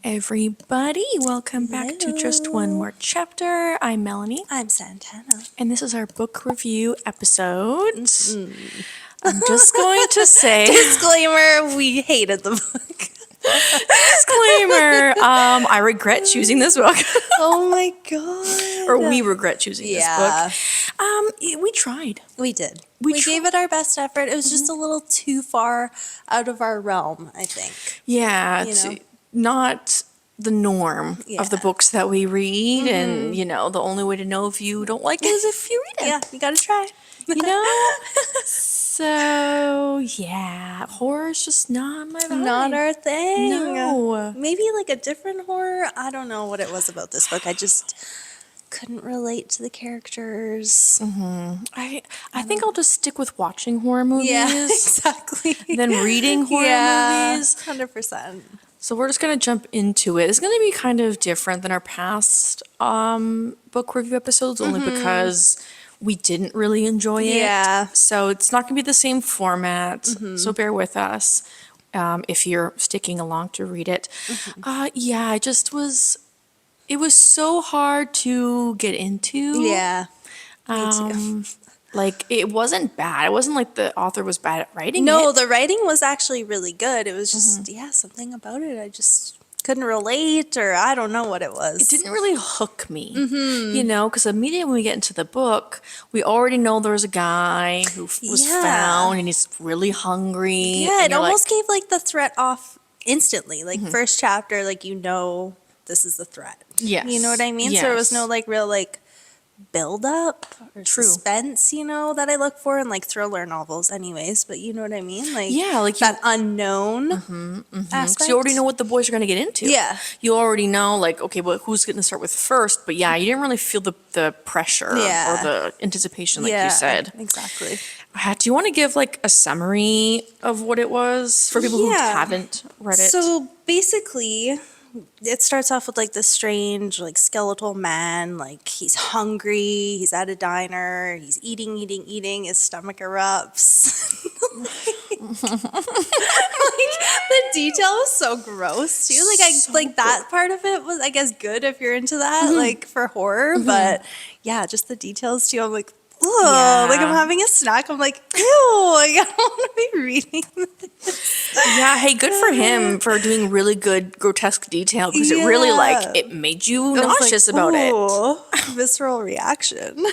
everybody. Welcome back to Just One More Chapter. I'm Melanie. I'm Santana. And this is our book review episode. I'm just going to say... Disclaimer, we hated the book. Disclaimer, I regret choosing this book. Oh my god. Or we regret choosing this book. We tried. We did. We gave it our best effort. It was just a little too far out of our realm, I think. Yeah, it's not the norm of the books that we read. And, the only way to know if you don't like it is if you read it. Yeah, you gotta try. So, yeah, horror's just not my vibe. Not our thing. No. Maybe like a different horror. I don't know what it was about this book. I just couldn't relate to the characters. I think I'll just stick with watching horror movies. Yeah, exactly. Than reading horror movies. 100%. So we're just going to jump into it. It's going to be kind of different than our past book review episodes, only because we didn't really enjoy it. Yeah. So it's not going to be the same format. So bear with us if you're sticking along to read it. It was so hard to get into. Yeah. Me too. Like, it wasn't bad. It wasn't like the author was bad at writing it. No, the writing was actually really good. It was just, something about it. I just couldn't relate, or I don't know what it was. It didn't really hook me, because immediately when we get into the book, we already know there's a guy who was found and he's really hungry. Yeah, it almost gave like the threat off instantly. Like first chapter, like this is the threat. Yes. You know what I mean? Yes. So there was no like real like build up or suspense, that I look for in like thriller novels anyways, but you know what I mean? Like that unknown aspect. So you already know what the boys are going to get into. Yeah. You already know like, okay, well, who's going to start with first? But you didn't really feel the pressure or the anticipation like you said. Exactly. Do you want to give like a summary of what it was for people who haven't read it? So basically, it starts off with like this strange like skeletal man, like he's hungry, he's at a diner, he's eating, his stomach erupts. The detail was so gross too. Like that part of it was, I guess, good if you're into that, like for horror, but just the details too. I'm like, oh, like I'm having a snack. I'm like, ew, like, I don't want to be reading this. Yeah, hey, good for him for doing really good grotesque detail, because it really it made you nauseous about it. Visceral reaction.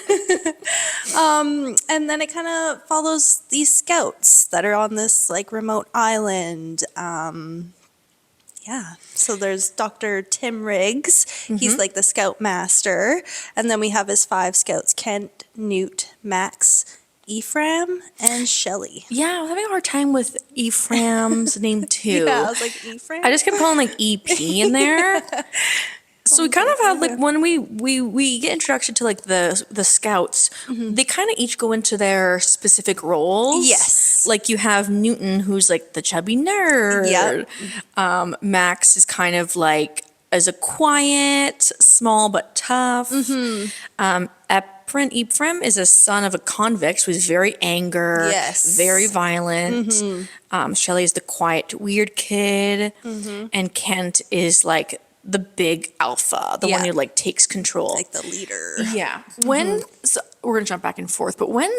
And then it kind of follows these scouts that are on this like remote island. So there's Dr. Tim Riggs. He's like the scout master. And then we have his 5 scouts, Kent, Newt, Max, Ephraim, and Shelley. Yeah, I was having a hard time with Ephraim's name too. Yeah, I was like, Ephraim? I just kept calling like EP in there. So we kind of have like, when we get introduction to like the scouts, they kind of each go into their specific roles. Yes. Like you have Newton, who's like the chubby nerd. Yep. Max is kind of like as a quiet, small but tough. Ephraim is a son of a convict who's very angry, very violent. Shelley is the quiet, weird kid. And Kent is like the big alpha, the one who like takes control. Like the leader. Yeah. So we're going to jump back and forth, but when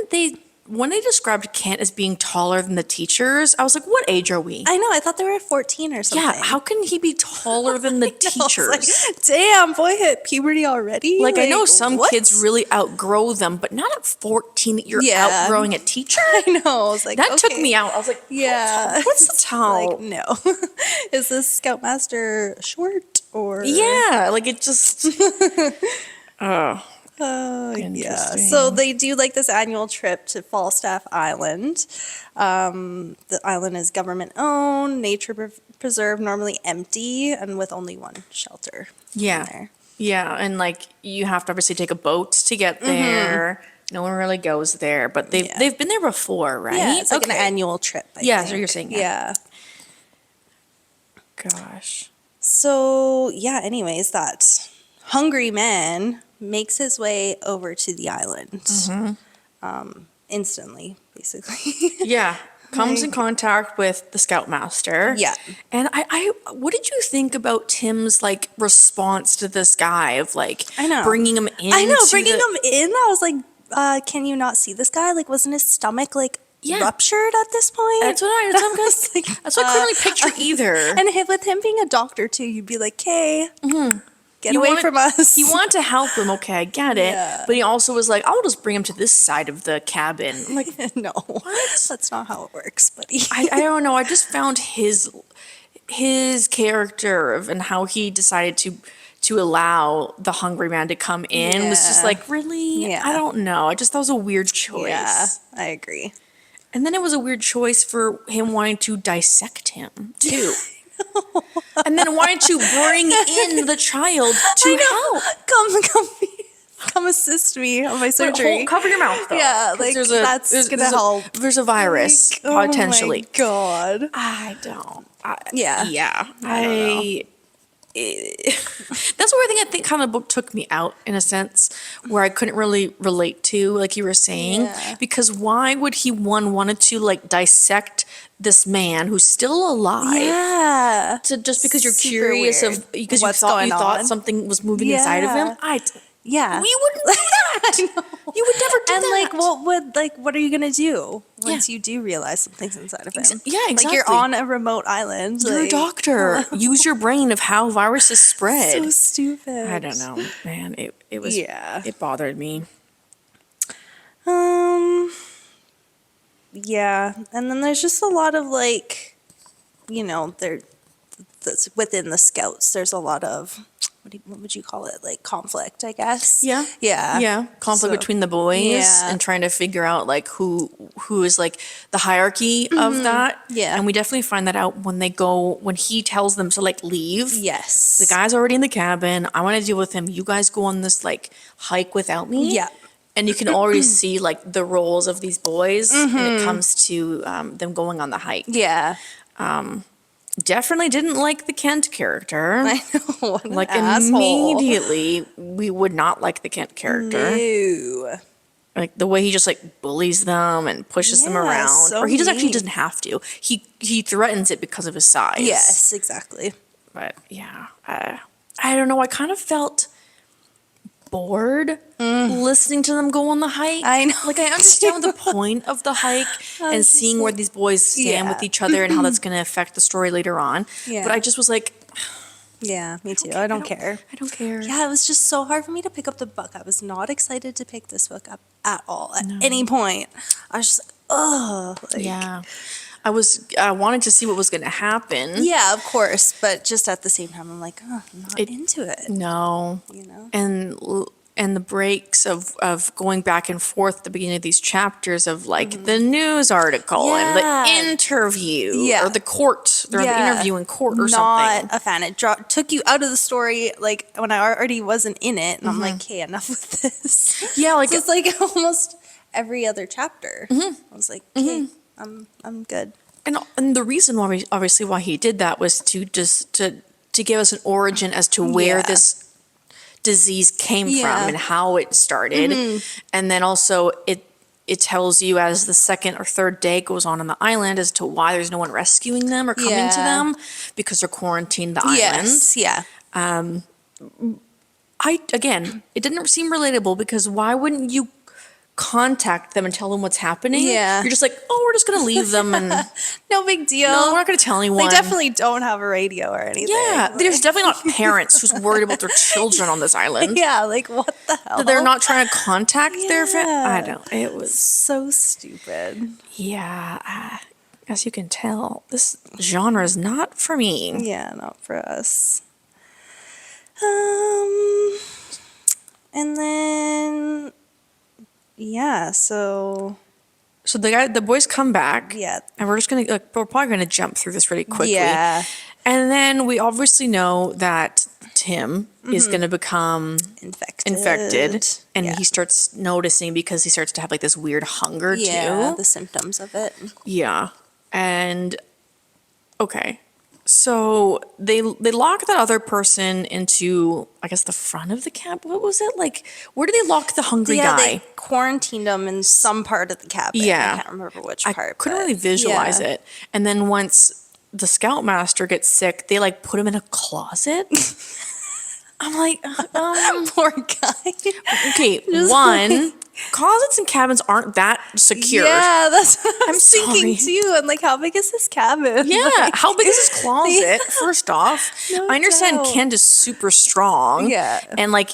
they described Kent as being taller than the teachers, I was like, what age are we? I know. I thought they were 14 or something. Yeah. How can he be taller than the teachers? Like, damn, boy hit puberty already? Like I know some kids really outgrow them, but not at 14 that you're outgrowing a teacher. I know. I was like, that took me out. I was like, what's the tall? Like, no. Is this Scoutmaster short or? Yeah. Like it just... yeah. So they do like this annual trip to Falstaff Island. The island is government owned, nature preserve, normally empty, and with only one shelter. Yeah. Yeah, and like you have to obviously take a boat to get there. No one really goes there, but they've been there before, right? Yeah, it's like an annual trip. I think. So you're saying yeah. Gosh. So anyways, that hungry man makes his way over to the island instantly, basically. Yeah. comes in contact with the Scoutmaster. Yeah. And what did you think about Tim's like response to this guy of like I know. bringing him in? I know, bringing him in. I was like, can you not see this guy? Like, wasn't his stomach like ruptured at this point? That's what I that's what I couldn't really picture either. And with him being a doctor too, you'd be like, "Okay, get away from us." He wanted to help him. Okay, I get it. Yeah. But he also was like, "I'll just bring him to this side of the cabin." I'm like, no, that's not how it works, buddy. I don't know. I just found his character and how he decided to allow the hungry man to come in was just like, really? Yeah. I don't know. I just thought it was a weird choice. Yeah, I agree. And then it was a weird choice for him wanting to dissect him too. And then wanting to bring in the child to help. Come assist me on my surgery. Cover your mouth though. Yeah, like that's gonna help. There's a virus potentially. Oh my God. I don't. Yeah. I that's where I think kind of the book took me out in a sense where I couldn't really relate to, like you were saying, because why would he wanted to like dissect this man who's still alive? Yeah. To just because you're Super curious weird. of because What's you going thought on. something was moving inside of him. Yeah. You wouldn't do that. I know. You would never do and that. what are you gonna do once you do realize something's inside of him? Yeah, exactly. Like you're on a remote island. You're a doctor. Use your brain of how viruses spread. So stupid. I don't know, man. It was it bothered me. Yeah, and then there's just a lot of like, that's within the Scouts. There's a lot of what would you call it? Like conflict, I guess. Yeah. Yeah. Conflict between the boys and trying to figure out like who is like the hierarchy of that. Yeah. And we definitely find that out when he tells them to like leave. Yes. The guy's already in the cabin. I want to deal with him. You guys go on this like hike without me. Yeah. And you can already see like the roles of these boys when it comes to them going on the hike. Yeah. Definitely didn't like the Kent character. I know. Like immediately, we would not like the Kent character. No. Like the way he just like bullies them and pushes them around, so or he just actually mean. doesn't have to. He threatens it because of his size. Yes, exactly. But yeah, I don't know. I kind of felt bored listening to them go on the hike. I know. Like I understand the point of the hike and seeing where these boys stand with each other and how that's going to affect the story later on. Yeah. But I just was like, yeah, me too. I don't care. I don't care. Yeah, it was just so hard for me to pick up the book. I was not excited to pick this book up at all at any point. I was just like, oh, yeah. I wanted to see what was going to happen. Yeah, of course, but just at the same time, I'm like, oh, I'm not into it. No, and the breaks of going back and forth at the beginning of these chapters of like the news article and the interview or the court, the interview in court or something. Not a fan. It took you out of the story like when I already wasn't in it, and I'm like, okay, enough with this. Yeah, like so it's like almost every other chapter. I was like, okay. I'm good. And the reason why he did that was to give us an origin as to where this disease came from and how it started. And then also it tells you as the second or third day goes on the island as to why there's no one rescuing them or coming to them because they're quarantined the island. Yeah. It didn't seem relatable because why wouldn't you contact them and tell them what's happening? Yeah. You're just like, oh, we're just going to leave them and no big deal. No, we're not going to tell anyone. They definitely don't have a radio or anything. Yeah. There's definitely not parents who's worried about their children on this island. Yeah. Like, what the hell? That they're not trying to contact their family. I don't. It was so stupid. Yeah. As you can tell, this genre is not for me. Yeah, not for us. And then so the boys come back. Yeah. And we're probably gonna jump through this really quickly. Yeah. And then we obviously know that Tim is gonna become infected. And he starts noticing because he starts to have like this weird hunger too. Yeah, the symptoms of it. Yeah. And okay. So they lock that other person into, I guess, the front of the camp. What was it like? Where did they lock the hungry Yeah, guy? they quarantined him in some part of the cabin. Yeah. I can't remember which I part. couldn't but really visualize yeah. it. And then once the scoutmaster gets sick, they like put him in a closet. I'm like, Poor guy. okay, one, closets and cabins aren't that secure. Yeah, that's what I was thinking sorry. too. And like, how big is this cabin? Yeah, Like, how big is this closet? First off, No I understand doubt. Kent is super strong. Yeah. And like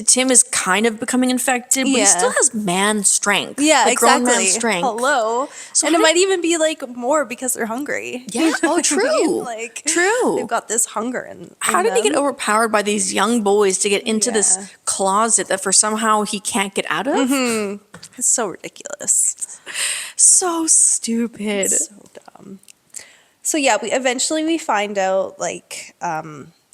Tim is kind of becoming infected, but he Yeah. still has man strength. Yeah, like exactly. grown man strength. Hello. So and it how might even be like more because they're hungry. Yeah. You know Oh, what I true. mean? Like, True. they've got this hunger in How did he get them. overpowered by these young boys to get into Yeah. this closet that for somehow he can't get out of? It's so ridiculous. So stupid. So dumb. So yeah, we find out like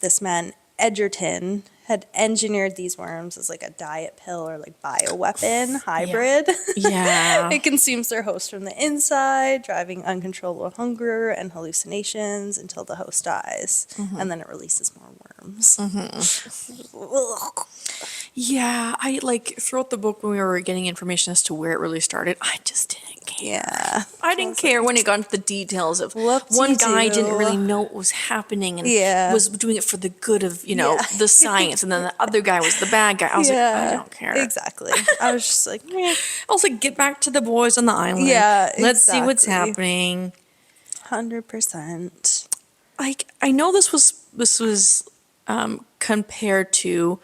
this man Edgerton had engineered these worms as like a diet pill or like bioweapon hybrid. Yeah. It consumes their host from the inside, driving uncontrollable hunger and hallucinations until the host dies, and then it releases more worms. Ugh. Yeah, I like throughout the book when we were getting information as to where it really started, I just didn't care. Yeah. I didn't care when it got into the details of Whoop-de-doo. one guy didn't really know what was happening and Yeah. was doing it for the good of, Yeah. the science, and then the other guy was the bad guy. I was like, I don't care. Exactly. I was just like, meh. I was like, get back to the boys on the island. Yeah, Let's see what's exactly. happening. 100%. Like, I know this was compared to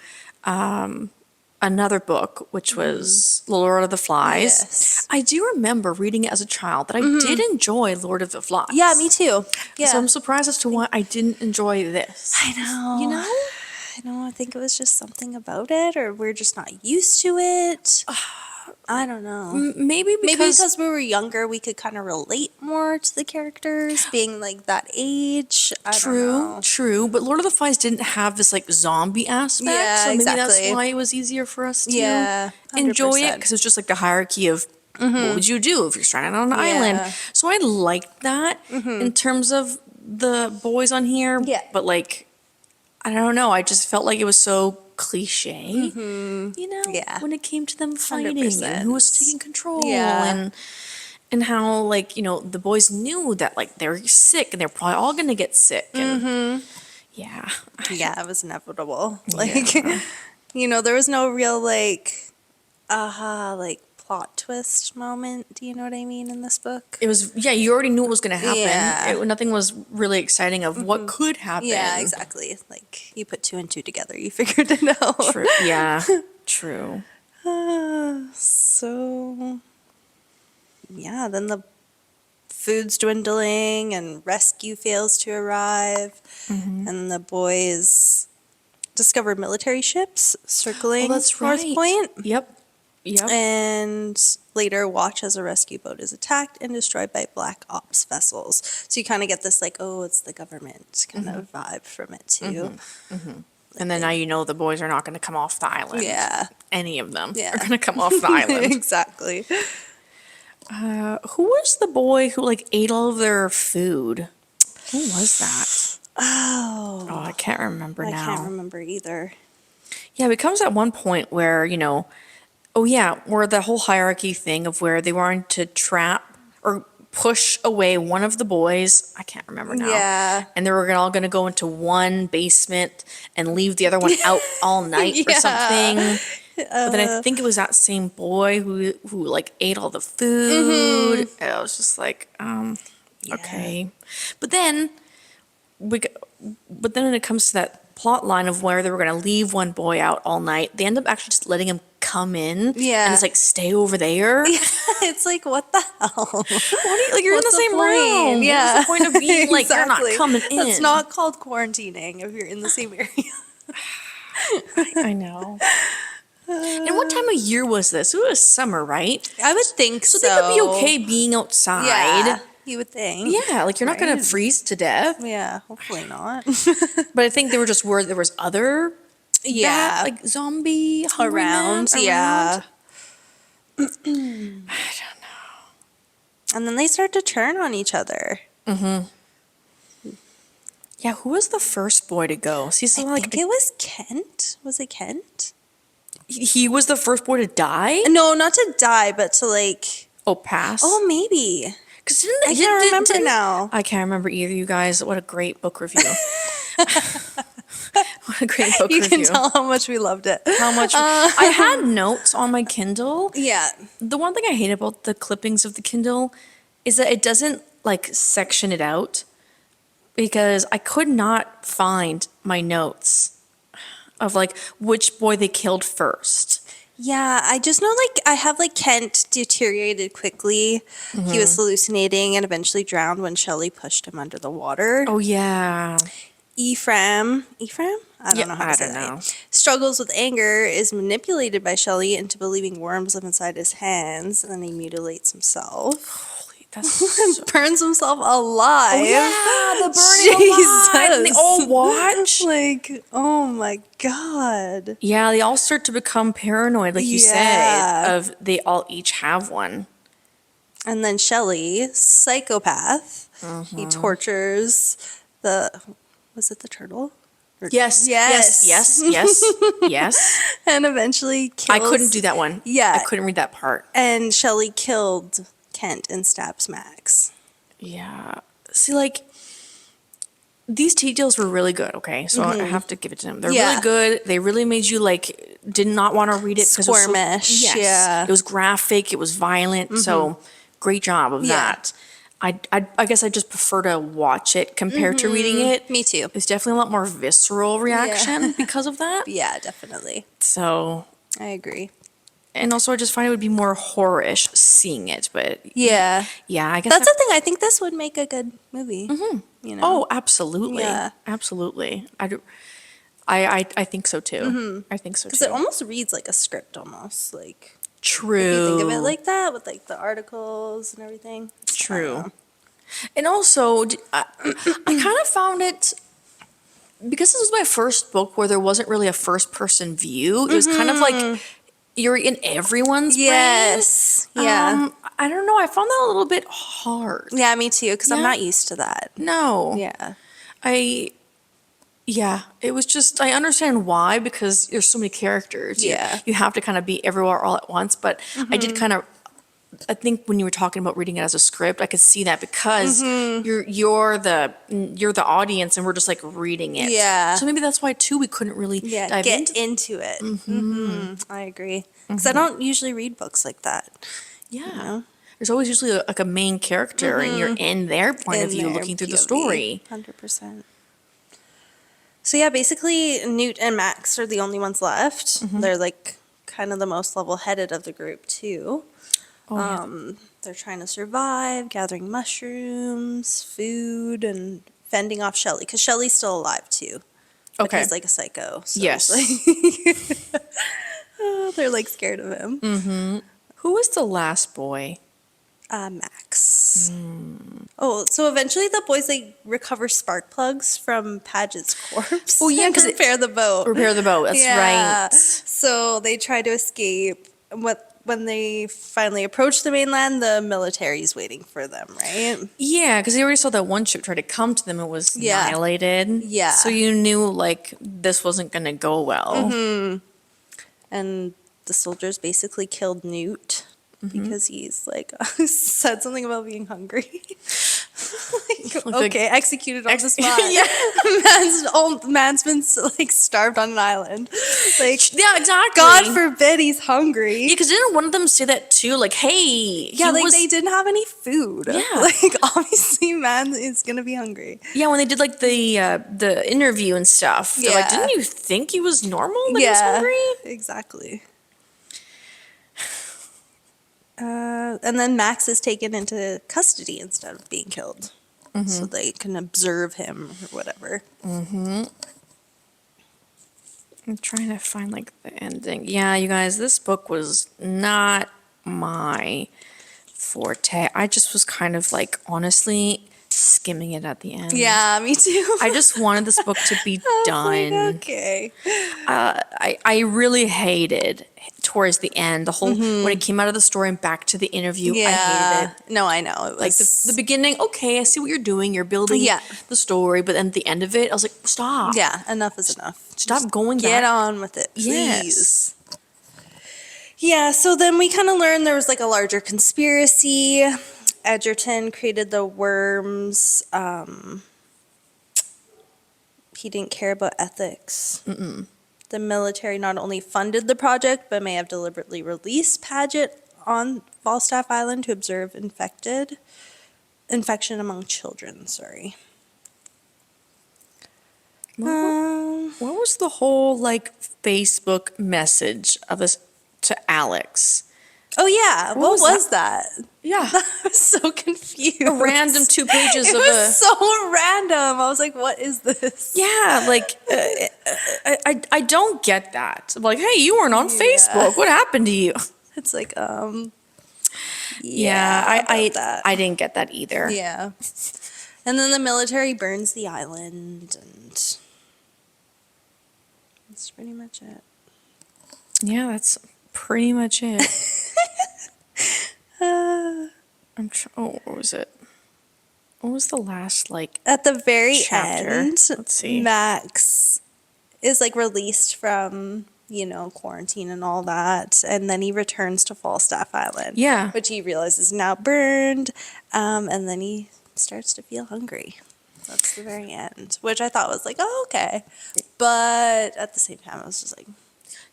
another book, which was Lord of the Flies. Yes. I do remember reading it as a child that I did enjoy Lord of the Flies. Yeah, me too. Yeah. So I'm surprised as to why I didn't enjoy this. I know. You know? I know. I think it was just something about it, or we're just not used to it. I don't know. Maybe Maybe because because we were younger, we could kind of relate more to the characters being like that age. I don't know. True. But Lord of the Flies didn't have this like zombie aspect. Yeah, so maybe that's exactly. why it was easier for us to Yeah, enjoy it 100%. because it's just like the hierarchy of what would you do if you're stranded on an island. So I liked that in terms of the boys on here. Yeah. But like, I don't know. I just felt like it was so cliche, you know, Yeah. when it came to them fighting and 100%. who was taking control Yeah. and how like, the boys knew that like they were sick and they're probably all going to get sick. And yeah. Yeah, it was inevitable. Like, there was no real like, aha, like plot twist moment. Do you know what I mean in this book? It was, you already knew what was going to happen. Yeah. Nothing was really exciting of what could happen. Yeah, exactly. Like you put two and two together, you figured it out. True. Yeah, true. So, yeah, then the food's dwindling and rescue fails to arrive, and the boys discover military ships circling That's North right. Point. Yep. And later watch as a rescue boat is attacked and destroyed by black ops vessels. So you kind of get this like, oh, it's the government kind of vibe from it too. And then now the boys are not going to come off the island. Yeah. Any of them Yeah. are going to come off the island. Exactly. Who was the boy who like ate all of their food? Who was that? Oh, Oh, I can't remember I now. can't remember either. Yeah, it comes at one point where, where the whole hierarchy thing of where they wanted to trap or push away one of the boys. I can't remember now. Yeah. And they were all going to go into one basement and leave the other one out all night or Yeah. something. But then I think it was that same boy who like ate all the food. And I was just like, okay. But then when it comes to that plot line of where they were going to leave one boy out all night, they end up actually just letting him come in. Yeah. And it's like, stay over there. It's like, what the hell? What are you, like, you're What's in the same point? room. Yeah. What's the point of being like, you're Exactly. not coming in? That's not called quarantining if you're in the same area. I know. And what time of year was this? It was summer, right? I would think so. So they could be okay being outside. Yeah, you would think. Yeah, like you're not going to Right. freeze to death. Yeah, hopefully not. But I think they were just worried there was other Yeah. like zombie hungry men Around, yeah. I don't know. And then they start to turn on each other. Yeah, who was the first boy to go? See, so I like think it was Kent. Was it Kent? he was the first boy to die? No, not to die, but to like. Oh, pass. Oh, maybe. Because I can't remember now. I can't remember either, you guys. What a great book review. What a great book You review. can tell how much we loved it. How much I had notes on my Kindle. Yeah. The one thing I hate about the clippings of the Kindle is that it doesn't like section it out, because I could not find my notes of like which boy they killed first. Yeah, I just know like I have like Kent deteriorated quickly. He was hallucinating and eventually drowned when Shelley pushed him under the water. Oh yeah. Ephraim? I don't know how to say that. Struggles with anger, is manipulated by Shelley into believing worms live inside his hands, and then he mutilates himself. Holy, that's so... Burns himself alive. Oh yeah, the burning alive. And they all watch. Like, oh my God. Yeah, they all start to become paranoid, like you said, of they all each have one. And then Shelley, psychopath. He tortures was it the turtle? Yes. And eventually kills. I couldn't do that one. Yeah. I couldn't read that part. And Shelley killed Kent and stabs Max. Yeah. See, like, these details were really good, okay? So I have to give it to them. They're really good. They really made you, like, did not want to read it. Squirmish. Yes. Yeah. It was graphic. It was violent. So great job of that. I guess I just prefer to watch it compared to reading it. Me too. It's definitely a lot more visceral reaction because of that. Yeah, definitely. So. I agree. And also I just find it would be more horror-ish seeing it, but. Yeah. Yeah, I guess. That's the thing. I think this would make a good movie. You know? Oh, absolutely. Yeah. Absolutely. I think so too. I think so too. Because it almost reads like a script almost. Like. True. If you think of it like that, with like the articles and everything. True. And also, I kind of found it, because this was my first book where there wasn't really a first person view. It was kind of like you're in everyone's brain. Yes. Yeah. I don't know. I found that a little bit hard. Yeah, me too, because I'm not used to that. No. Yeah. Yeah, it was just, I understand why, because there's so many characters. You have to kind of be everywhere all at once, but I did kind of, I think when you were talking about reading it as a script, I could see that because you're the audience and we're just like reading it. Yeah. So maybe that's why too we couldn't really dive into it. I agree. Because I don't usually read books like that. Yeah. You know? There's always usually like a main character and you're in their point of view looking through the story. 100%. So yeah, basically Newt and Max are the only ones left. They're like kind of the most level-headed of the group too. They're trying to survive, gathering mushrooms, food, and fending off Shelley, because Shelley's still alive too. But he's like a psycho. So Yes. Like they're like scared of him. Who was the last boy? Max. Oh, so eventually the boys like recover spark plugs from Padgett's corpse. Oh yeah, because repair the boat. Repair the boat. That's right. So they try to escape. When they finally approach the mainland, the military's waiting for them, right? Yeah, because they already saw that one ship try to come to them. It was annihilated. Yeah. So you knew like this wasn't going to go well. And the soldiers basically killed Newt because he's like said something about being hungry. Executed on the spot. Man's been like starved on an island. Like, yeah, exactly. God forbid he's hungry. Yeah, because didn't one of them say that too? Like, hey, they didn't have any food. Yeah, like obviously, man is gonna be hungry. Yeah, when they did like the interview and stuff, they're like, didn't you think he was normal? That he was hungry? Exactly. And then Max is taken into custody instead of being killed. So they can observe him or whatever. I'm trying to find like the ending. Yeah, you guys, this book was not my forte. I just was kind of like, honestly, skimming it at the end. Yeah, me too. I just wanted this book to be done. Like, okay. I really hated towards the end. The whole when it came out of the store and back to the interview, I hated it. No, I know. It was Like the beginning, okay, I see what you're doing. You're building the story, but then at the end of it, I was like, stop. Yeah, enough is enough. Stop going back. Get on with it, please. Yes. Yeah, so then we kind of learned there was like a larger conspiracy. Edgerton created the worms. He didn't care about ethics. The military not only funded the project, but may have deliberately released Paget on Falstaff Island to observe infection among children. Sorry. What was the whole like Facebook message of us to Alex? Oh yeah, what was that? Yeah, I was so confused. a random 2 pages It of was so random. I was like, "What is this?" Yeah, like I don't get that. I'm like, hey, you weren't on Facebook. What happened to you? It's like, I didn't get that either. Yeah. And then the military burns the island, and that's pretty much it. Yeah, that's pretty much it. What was it? What was the last like At the very chapter? end, Let's see. Max is like released from, quarantine and all that, and then he returns to Falstaff Island. Yeah. Which he realizes is now burned, and then he starts to feel hungry. That's the very end, which I thought was like, oh, okay. But at the same time, I was just like,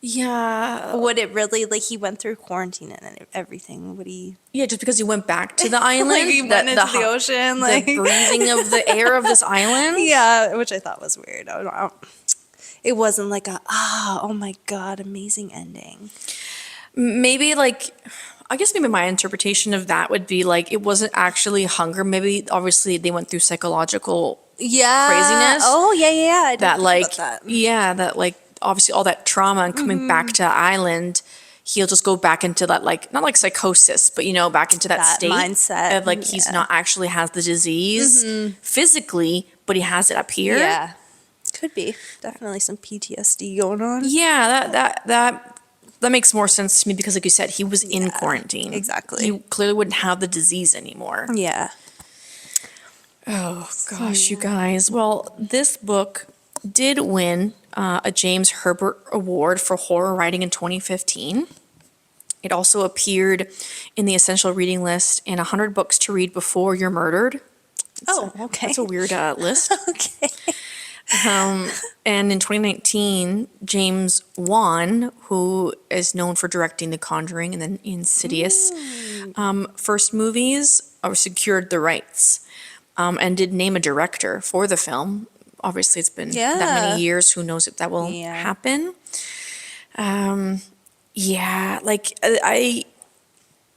yeah, would it really, like, he went through quarantine and everything, would he? Yeah, just because he went back to the island. Like he went into the ocean, like the breathing of the air of this island. Yeah, which I thought was weird. I don't know. It wasn't like oh my God, amazing ending. Maybe like, I guess maybe my interpretation of that would be like, it wasn't actually hunger. Maybe obviously they went through psychological craziness. Oh, yeah. I didn't That think like, about that. yeah, that like obviously all that trauma and coming back to the island, he'll just go back into that like, not like psychosis, but back into that state mindset of like he's not actually has the disease physically, but he has it up here. Yeah, could be definitely some PTSD going on. Yeah, that makes more sense to me because, like you said, he was in quarantine. Exactly. He clearly wouldn't have the disease anymore. Yeah. Oh gosh, you guys. Well, this book did win a James Herbert Award for horror writing in 2015. It also appeared in the essential reading list in 100 books to read before you're murdered. Okay. That's a weird list. Okay. And in 2019, James Wan, who is known for directing The Conjuring and then Insidious, first movies, secured the rights and did name a director for the film. Obviously, it's been that many years. Who knows if that will happen?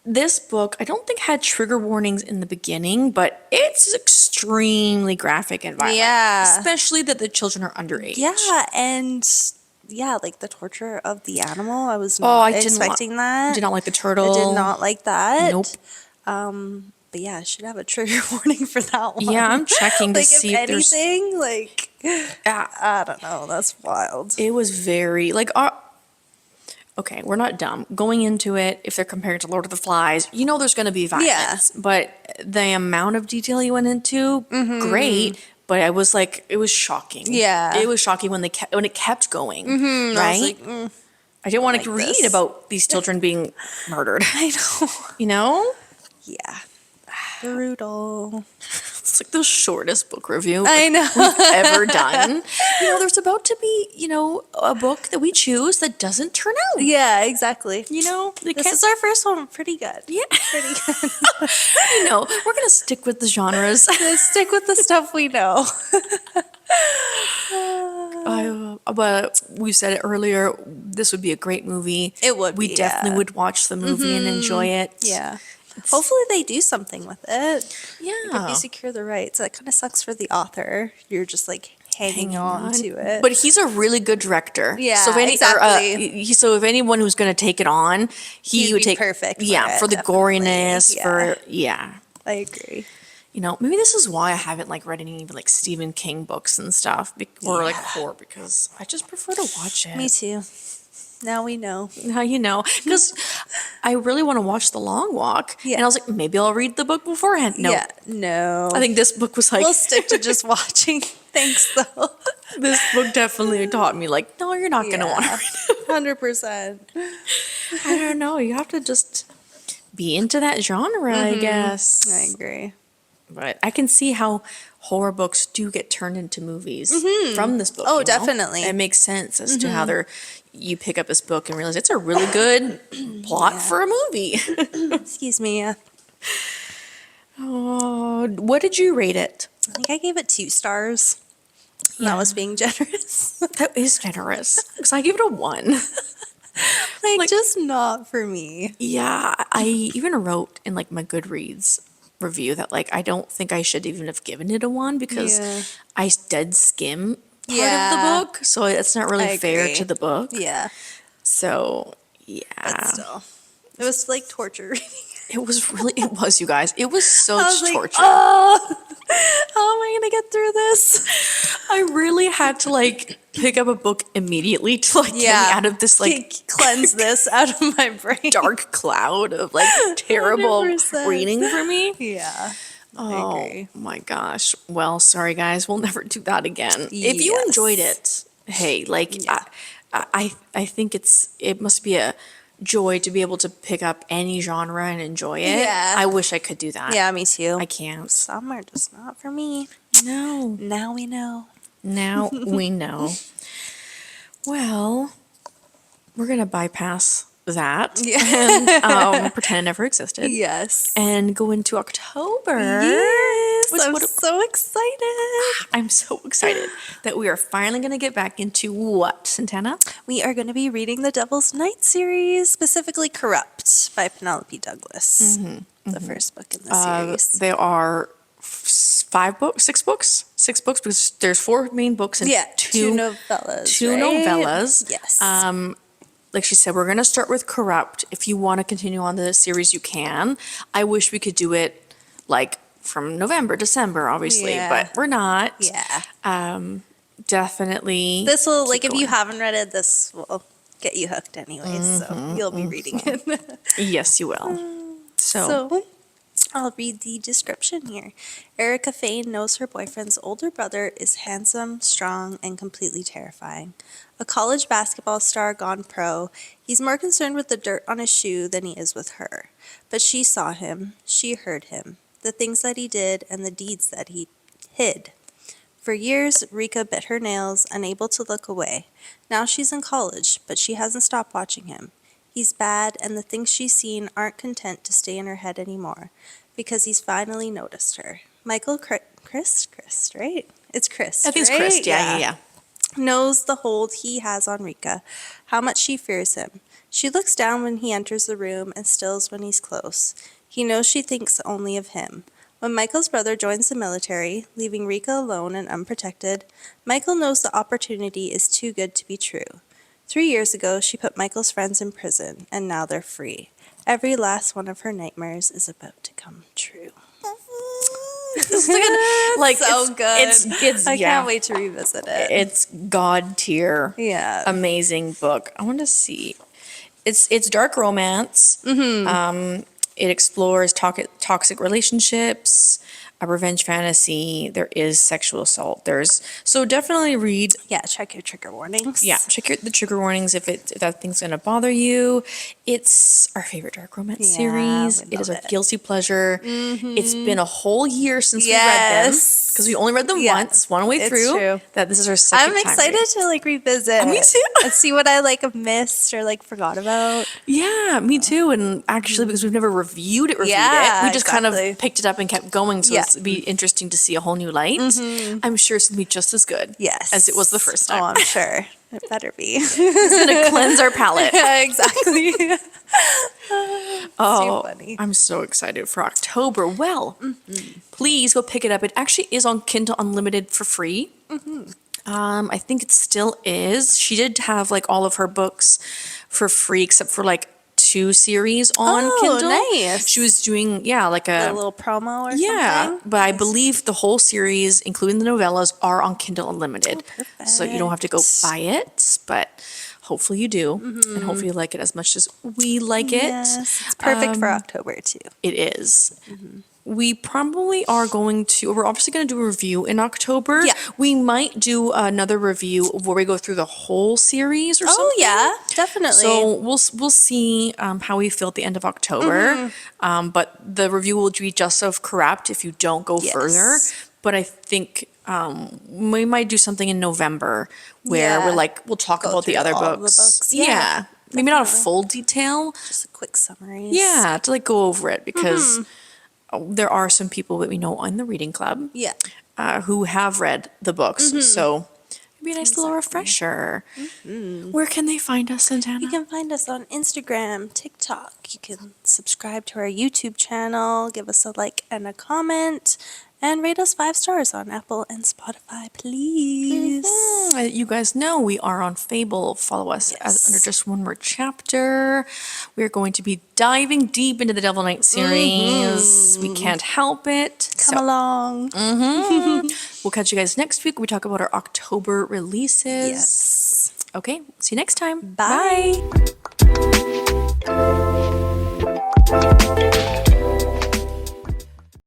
This book, I don't think had trigger warnings in the beginning, but it's extremely graphic and violent. Yeah. Especially that the children are underage. Yeah, and like the torture of the animal. I was not expecting that. Did not like the turtle. I did not like that. Nope. But yeah, I should have a trigger warning for that one. Yeah, I'm checking to see if if there's anything, like, I don't know. That's wild. It was very like okay, we're not dumb. Going into it, if they're compared to Lord of the Flies, there's going to be violence. But the amount of detail he went into, great. But I was like, it was shocking. Yeah. It was shocking when it kept going. Right? I was like, I didn't want to read about these children being murdered. I know. Yeah. Brutal. It's like the shortest book review I know. we've ever done. There's about to be, a book that we choose that doesn't turn out. Yeah, exactly. This is our first one. Pretty good. Yeah. Pretty good. We're going to stick with the genres. Let's stick with the stuff we know. But we said it earlier, this would be a great movie. It would We definitely would watch the movie and enjoy it. Yeah. Hopefully they do something with it. Yeah. If you secure the rights. That kind of sucks for the author. You're just like hanging on to it. But he's a really good director. Yeah, so exactly. So if anyone who's going to take it on, he He'd would be take perfect for Yeah, it, for the definitely. goriness, Yeah. I agree. maybe this is why I haven't like read any even like Stephen King books and stuff or like horror, because I just prefer to watch it. Me too. Now we know. Now you know, because I really want to watch The Long Walk, Yeah. and I was like, maybe I'll read the book beforehand. No, Yeah, no. I think this book was like, We'll stick to just watching. Thanks, though. this book definitely taught me like, no, you're not gonna want to read it. 100%. I don't know. You have to just be into that genre, I guess. I agree. But I can see how horror books do get turned into movies from this book. Oh, definitely. It makes sense as to how you pick up this book and realize it's a really good plot for a movie. Excuse me. Yeah. Oh, what did you rate it? I think I gave it 2 stars. And that was being generous. That is generous. Because I give it a 1. like, just not for me. Yeah, I even wrote in like my Goodreads review that like I don't think I should even have given it a 1 because I did skim part of the book, so it's not really fair to the book. Yeah. So But still. It was like torture. it was, you guys. It was so torture. Oh, how am I going to get through this? I really had to like pick up a book immediately to like get me out of this like cleanse this out of my brain. dark cloud of like terrible 100%. reading for me. Yeah. I Oh agree. my gosh. Well, sorry guys, we'll never do that again. If you enjoyed it, hey, like I think it must be a joy to be able to pick up any genre and enjoy it. Yeah. I wish I could do that. Yeah, me too. I can't. Some are just not for me. No. Now we know. Now we know. Well, we're gonna bypass that and pretend it never existed. Yes. And go into October. Yes. I'm what- so excited. I'm so excited that we are finally going to get back into what, Santana? We are going to be reading the Devil's Night series, specifically Corrupt by Penelope Douglas. The first book in the series. There are 5 books, 6 books, because there's 4 main books and two novellas. Two novellas. Yes. Like she said, we're going to start with Corrupt. If you want to continue on the series, you can. I wish we could do it like from November, December, obviously, but we're not. Yeah. Definitely. This will, keep like, if you going. haven't read it, this will get you hooked anyways. So you'll be reading it. Yes, you will. So I'll read the description here. Erica Fain knows her boyfriend's older brother is handsome, strong, and completely terrifying. A college basketball star gone pro, he's more concerned with the dirt on his shoe than he is with her. But she saw him, she heard him, the things that he did and the deeds that he hid. For years, Rika bit her nails, unable to look away. Now she's in college, but she hasn't stopped watching him. He's bad, and the things she's seen aren't content to stay in her head anymore, because he's finally noticed her. Michael Chris, right? It's Chris, I think it's right? Chris. Yeah. Knows the hold he has on Rika, how much she fears him. She looks down when he enters the room and stills when he's close. He knows she thinks only of him. When Michael's brother joins the military, leaving Rika alone and unprotected, Michael knows the opportunity is too good to be true. 3 years ago, she put Michael's friends in prison, and now they're free. Every last one of her nightmares is about to come true. Like so it's, good. It's I can't wait to revisit it. It's God tier. Yeah. Amazing book. I want to see. It's dark romance. It explores toxic relationships, a revenge fantasy. There is sexual assault. So definitely read. Yeah, check your trigger warnings. Yeah, check the trigger warnings if that thing's gonna bother you. It's our favorite dark romance series. It is a guilty pleasure. It's been a whole year since we read them because we only read them once, one way through. True. That this is our second I'm time excited reading. to like revisit. Me too. And see what I like have missed or like forgot about. Yeah, me too. And actually, because we've never reviewed it, we just kind of picked it up and kept going. So it'd be interesting to see a whole new light. I'm sure it's gonna be just as good. Yes. As it was the first time. Oh, I'm sure. It better be. It's gonna cleanse our palate. Yeah, exactly. Oh, Too funny. I'm so excited for October. Well, please go pick it up. It actually is on Kindle Unlimited for free. I think it still is. She did have like all of her books for free except for like 2 series on Kindle. Nice. She was doing, like a little promo or something. but I believe the whole series, including the novellas, are on Kindle Unlimited. Perfect. So you don't have to go buy it, but hopefully you do. And hopefully you like it as much as we like it. Yes, it's perfect for October too. It is. We probably are going to, we're obviously going to do a review in October. Yeah. We might do another review where we go through the whole series or something. Oh yeah, definitely. So we'll see how we feel at the end of October. But the review will be just of Corrupt if you don't go further. But I think we might do something in November where we'll talk about the other books. Yeah, maybe not a full detail. Just a quick summary. Yeah, to go over it because there are some people that we know on the reading club. Yeah. Who have read the books. So it'd be a nice little refresher. Where can they find us, Santana? You can find us on Instagram, TikTok. You can subscribe to our YouTube channel, give us a like and a comment, and rate us 5 stars on Apple and Spotify, please. You guys know we are on Fable. Follow us under Just One More Chapter. We're going to be diving deep into the Devil Knight series. We can't help it. Come along. We'll catch you guys next week. We talk about our October releases. Yes. Okay, see you next time. Bye.